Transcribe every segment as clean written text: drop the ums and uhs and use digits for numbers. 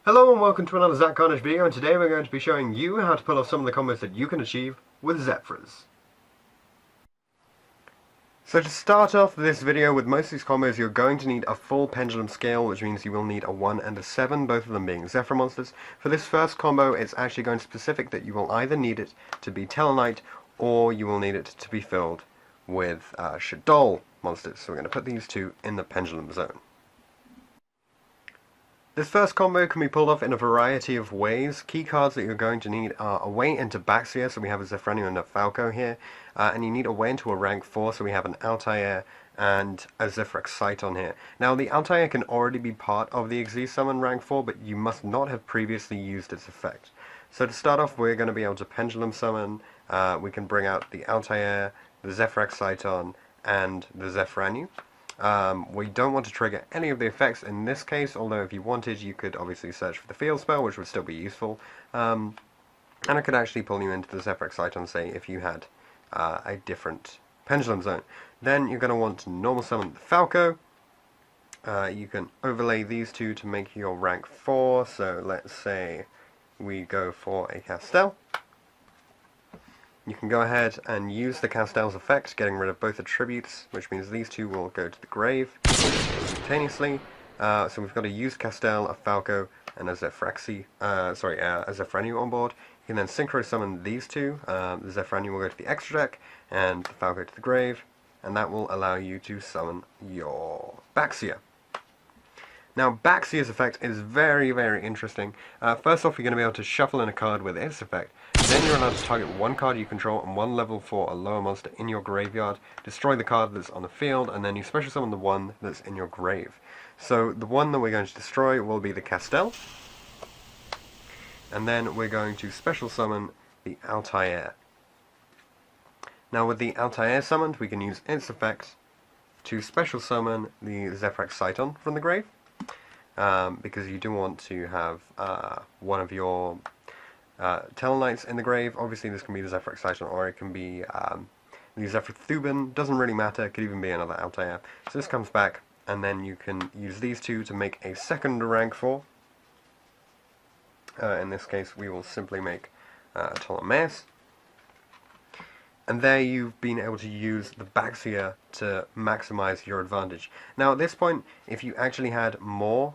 Hello and welcome to another Zach Carnage video, and today we're going to be showing you how to pull off some of the combos that you can achieve with Zefras. So to start off this video, with most of these combos you're going to need a full pendulum scale, which means you will need a 1 and a 7, both of them being Zefra monsters. For this first combo it's actually going specific that you will either need it to be Tellarknight or you will need it to be filled with Shaddoll monsters. So we're going to put these two in the pendulum zone. This first combo can be pulled off in a variety of ways. Key cards that you're going to need are a way into Baxia, so we have a Zefra and a Falco here, and you need a way into a rank 4, so we have an Altair and a Zefra Exciton here. Now the Altair can already be part of the Xyz summon rank 4, but you must not have previously used its effect. So to start off, we're going to be able to pendulum summon. We can bring out the Altair, the Zefra Exciton, and the Zefra. We don't want to trigger any of the effects in this case, although if you wanted you could obviously search for the field spell, which would still be useful, and I could actually pull you into the Zefra Exciton, say, if you had a different pendulum zone. Then you're going to want to normal summon the Falco. You can overlay these two to make your rank 4, so let's say we go for a Castel. You can go ahead and use the Castel's effect, getting rid of both attributes, which means these two will go to the grave instantaneously. So we've got a used Castel, a Falco, and a Zefranu on board. You can then synchro summon these two. The Zefranu will go to the extra deck, and the Falco to the grave, and that will allow you to summon your Baxia. Now, Baxia's effect is very, very interesting. First off, you're going to be able to shuffle in a card with its effect. Then you're allowed to target one card you control and one level 4 or lower monster in your graveyard, destroy the card that's on the field, and then you special summon the one that's in your grave. So the one that we're going to destroy will be the Castel, and then we're going to special summon the Altair. Now with the Altair summoned, we can use its effect to special summon the Zefra Exciton from the grave, because you do want to have one of your Tellarknights in the grave. Obviously this can be the Zefra Exciton, or it can be the Zefra Thuban, doesn't really matter, it could even be another Altair. So this comes back, and then you can use these two to make a second rank 4. In this case we will simply make Ptolemaeus. And there you've been able to use the Baxia to maximize your advantage. Now at this point, if you actually had more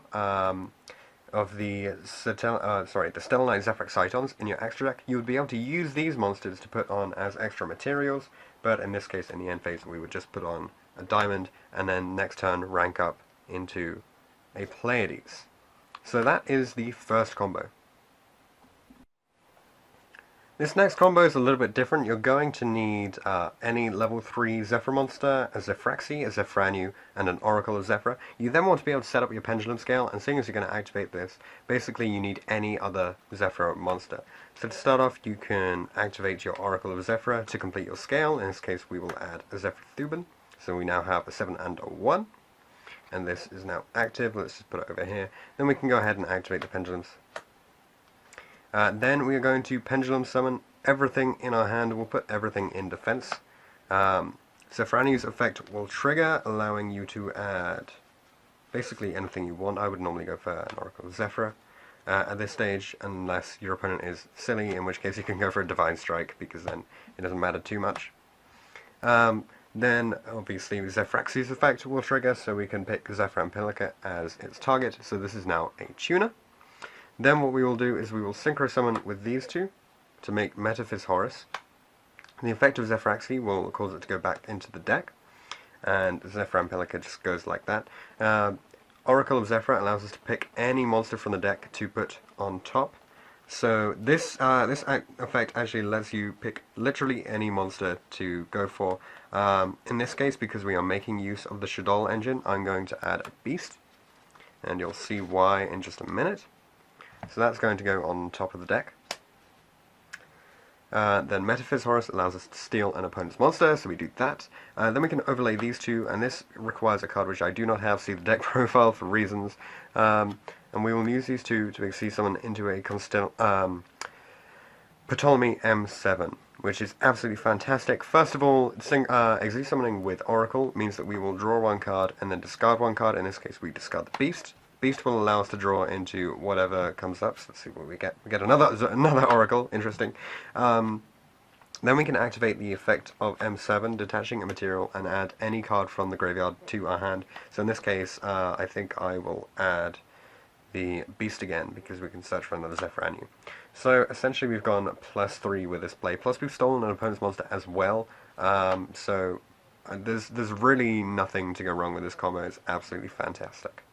of the Stellar Knight Zefra Excitons in your extra deck, you would be able to use these monsters to put on as extra materials, but in this case, in the end phase, we would just put on a diamond, and then next turn rank up into a Pleiades. So that is the first combo. This next combo is a little bit different. You're going to need any level 3 Zefra monster, a Zefraxi, a Zefranu, and an Oracle of Zefra. You then want to be able to set up your pendulum scale, and seeing as you're going to activate this, basically you need any other Zefra monster. So to start off, you can activate your Oracle of Zefra to complete your scale. In this case, we will add a Zefra Thuban. So we now have a 7 and a 1. And this is now active. Let's just put it over here. Then we can go ahead and activate the pendulums. Then we are going to pendulum summon everything in our hand. We'll put everything in defense. Zefranu's effect will trigger, allowing you to add basically anything you want. I would normally go for an Oracle of Zefra at this stage, unless your opponent is silly, in which case you can go for a Divine Strike, because then it doesn't matter too much. Then obviously Zefraxi's effect will trigger, so we can pick Zefra and Pilica as its target. So this is now a tuner. Then what we will do is we will synchro summon with these two to make Metaphys Horus. The effect of Zefraxi will cause it to go back into the deck, and Zefra and Pilica just goes like that. Oracle of Zefra allows us to pick any monster from the deck to put on top. So this effect actually lets you pick literally any monster to go for. In this case, because we are making use of the Shaddoll engine, I'm going to add a beast, and you'll see why in just a minute. So that's going to go on top of the deck. Then Metaphys Horus allows us to steal an opponent's monster, so we do that. Then we can overlay these two, and this requires a card which I do not have, see the deck profile for reasons. And we will use these two to see someone into a Ptolemy M7, which is absolutely fantastic. First of all, Xyz summoning with Oracle means that we will draw one card and then discard one card. In this case, we discard the Beast. Beast will allow us to draw into whatever comes up. So let's see what we get. We get another Oracle. Interesting. Then we can activate the effect of M7, detaching a material, and add any card from the graveyard to our hand. So in this case, I think I will add the Beast again, because we can search for another Zefra. So essentially we've gone +3 with this play, plus we've stolen an opponent's monster as well. There's really nothing to go wrong with this combo. It's absolutely fantastic.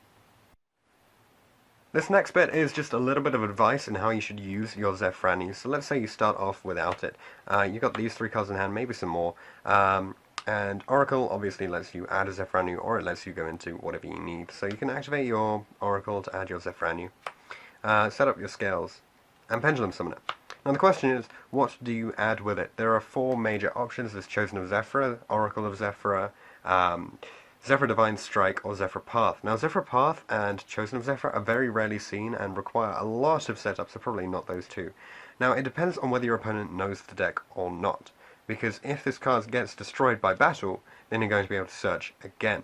This next bit is just a little bit of advice in how you should use your Zefra. So let's say you start off without it. You've got these 3 cards in hand, maybe some more. And Oracle obviously lets you add a Zefra, or it lets you go into whatever you need. So you can activate your Oracle to add your Zefra. Set up your scales, and Pendulum Summon it. Now the question is, what do you add with it? There are 4 major options. There's Chosen of Zefra, Oracle of Zefra, Zefra Divine Strike, or Zefra Path. Now Zefra Path and Chosen of Zefra are very rarely seen and require a lot of setup, so probably not those 2. Now it depends on whether your opponent knows the deck or not, because if this card gets destroyed by battle, then you're going to be able to search again.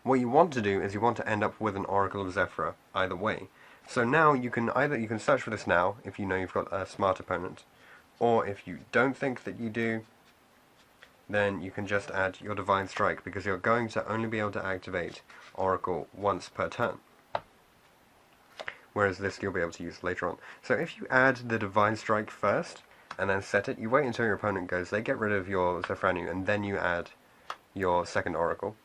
What you want to do is you want to end up with an Oracle of Zefra either way. So now you can search for this now if you know you've got a smart opponent, or if you don't think that you do, then you can just add your Divine Strike, because you're going to only be able to activate Oracle once per turn. Whereas this you'll be able to use later on. So if you add the Divine Strike first, and then set it, you wait until your opponent goes, they get rid of your Zefra, and then you add your second Oracle.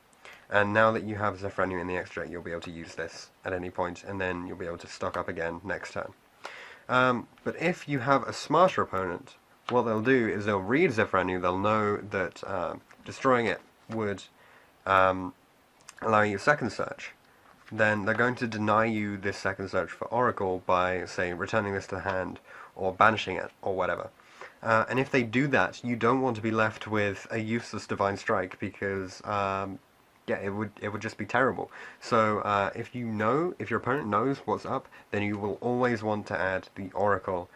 And now that you have Zefra in the extra deck, you'll be able to use this at any point, and then you'll be able to stock up again next turn. But if you have a smarter opponent, what they'll do is they'll read Zefra, they'll know that destroying it would allow you a second search. Then they're going to deny you this second search for Oracle by, say, returning this to the hand, or banishing it, or whatever. And if they do that, you don't want to be left with a useless Divine Strike, because yeah, it would just be terrible. So if your opponent knows what's up, then you will always want to add the Oracle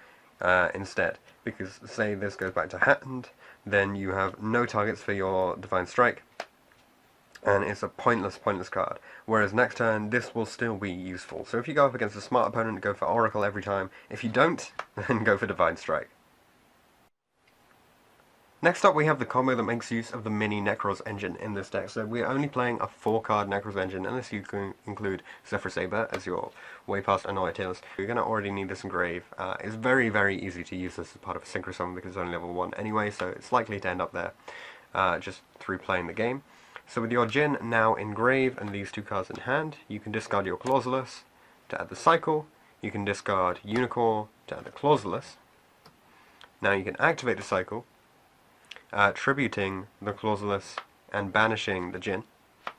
instead, because say this goes back to hand, then you have no targets for your Divine Strike, and it's a pointless card. Whereas next turn, this will still be useful. So if you go up against a smart opponent, go for Oracle every time. If you don't, then go for Divine Strike. Next up, we have the combo that makes use of the mini Necroz engine in this deck. So we're only playing a 4-card Necroz engine, unless you can include Zefra Saber as your way past Annoy Tails. You're going to already need this engrave. It's very, very easy to use this as part of a Synchro Summon, because it's only level 1 anyway, so it's likely to end up there just through playing the game. So with your Djinn now engrave and these 2 cards in hand, you can discard your Clausulus to add the Cycle. You can discard Unicorn to add the Clausulus. Now you can activate the Cycle, tributing the Clausulus and banishing the Djinn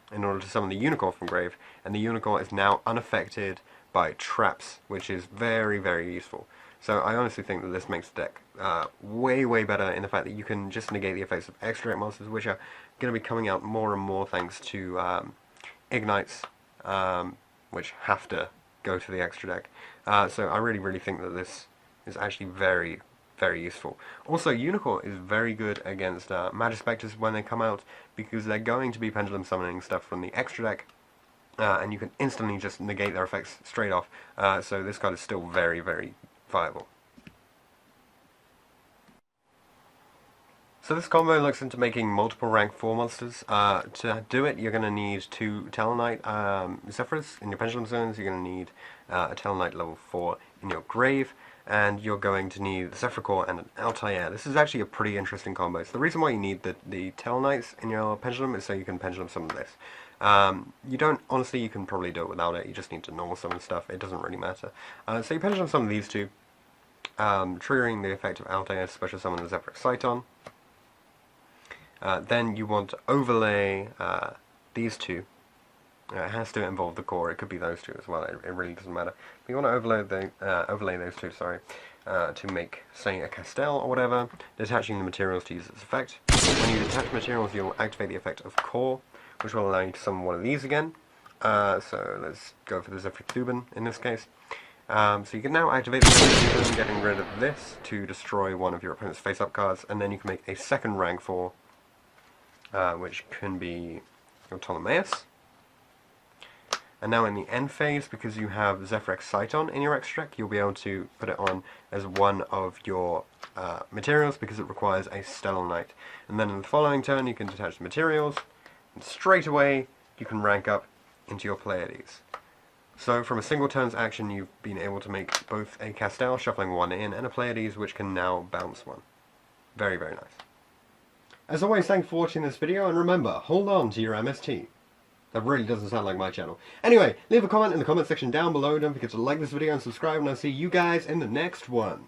in order to summon the Unicorn from grave, and the Unicorn is now unaffected by traps, which is very, very useful. So I honestly think that this makes the deck way, way better in the fact that you can just negate the effects of extra deck monsters, which are going to be coming out more and more thanks to Ignites, which have to go to the extra deck. So I really, really think that this is actually very, very useful. Also, Unicorn is very good against Magispectors when they come out, because they're going to be pendulum summoning stuff from the extra deck, and you can instantly just negate their effects straight off. So this card is still very, very viable. So this combo looks into making multiple rank 4 monsters. To do it, you're going to need 2 Talonite Zephyrs in your Pendulum Zones. You're going to need a Talonite level 4 in your Grave, and you're going to need the Zefra Core and an Altair. This is actually a pretty interesting combo. So the reason why you need the Talonites in your Pendulum is so you can Pendulum Summon this. You don't, honestly, you can probably do it without it. You just need to normal summon stuff. It doesn't really matter. So you Pendulum Summon these 2, triggering the effect of Altair to special summon the Zefra Exciton. Then you want to overlay these 2. It has to involve the core. It could be those 2 as well. It really doesn't matter. But you want to overlay those 2, sorry, to make, say, a Castell or whatever, detaching the materials to use its effect. When you detach materials, you'll activate the effect of core, which will allow you to summon one of these again. So let's go for the Zefra Thuban in this case. So you can now activate the Zefra Thuban, getting rid of this to destroy one of your opponent's face-up cards, and then you can make a second rank 4, which can be your Ptolemaeus. And now in the end phase, because you have Zefra Exciton in your extract, you'll be able to put it on as one of your materials because it requires a Stellar Knight. And then in the following turn you can detach the materials, and straight away you can rank up into your Pleiades. So from a single turn's action you've been able to make both a Castel, shuffling one in, and a Pleiades which can now bounce one. Very, very nice. As always, thanks for watching this video, and remember, hold on to your MST. That really doesn't sound like my channel. Anyway, leave a comment in the comment section down below, don't forget to like this video and subscribe, and I'll see you guys in the next one.